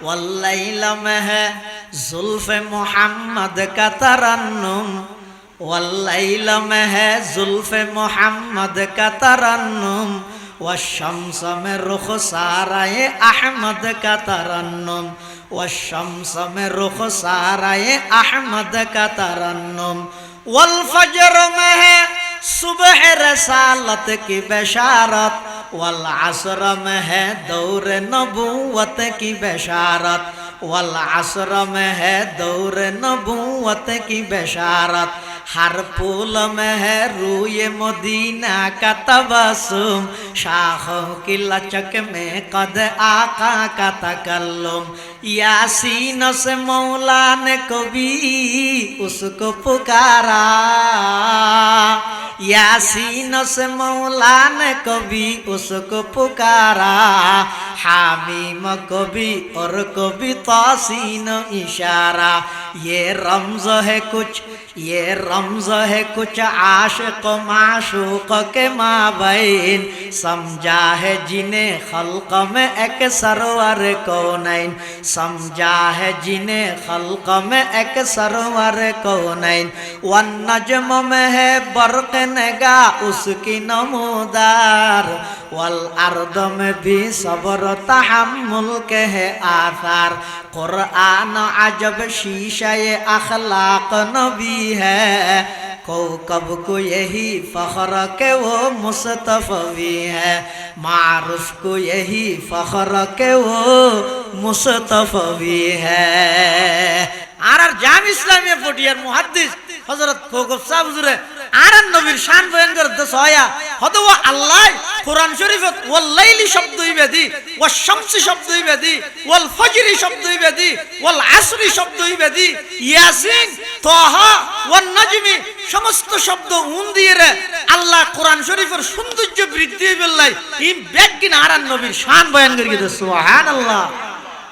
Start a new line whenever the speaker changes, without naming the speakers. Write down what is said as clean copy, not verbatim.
والليل में है जुल्फ मोहम्मद का तरन्नुम والليل में है जुल्फ मोहम्मद का तरन्नुम والشمس में रुख साराए अहमद का तरन्नुम والشمس में रुख साराए अहमद का तरन्नुम والفجر में है सुबह रसालत की बशारत والعصر में है दौर नबूवत की बशारत والعصر में है दौर नबूवत की बशारत हर फूल में है रूए मदीना का तबस्सुम शाखों की लचक में कद आका का तकल्लुम यासीन से मौला ने कभी उसको पुकारा यासीन से मौला ने कभी उसको पुकारा हामीम कभी और कभी तासीन इशारा ये रमज़ है कुछ आशिक माशूक के माबैन समझा है जिन्हें खल्क में एक सरवर कौनैन समझा है जिन्हें खल्क में एक सरवर कौनैन वन नजम में है बर्क़ नगा उसकी नमूदार वल अर्द में भी सब्र तहम्मुल के है आसार कुरान अजब शीशा ये अखलाक नबी है कौकब को यही फख्र के वो मुस्तफ़वी है मारूफ को यही फख्र के वो मुस्तफ़वी है আর জাম ইসলামিয়া পটিয়ার মুহাদ্দিস হযরত ফৌকব সাহেব হুজুরে আর নবীর শান বয়ান করতে সয়া হতো আল্লাহ কোরআন শরীফত ওয়াল লাইলি শব্দ হইবেদি ওয়াশ শামসি শব্দ হইবেদি ওয়াল ফজরি শব্দ হইবেদি ওয়াল আসরি শব্দ হইবেদি ইয়াসিন তাহা ওয়ান নাজমি সমস্ত শব্দ উন দিয়ে রে আল্লাহ কোরআন শরীফের সৌন্দর্য বৃদ্ধি হইবেলাই এই ব্যাগ কিনা আর নবীর শান বয়ান করি সুবহানাল্লাহ।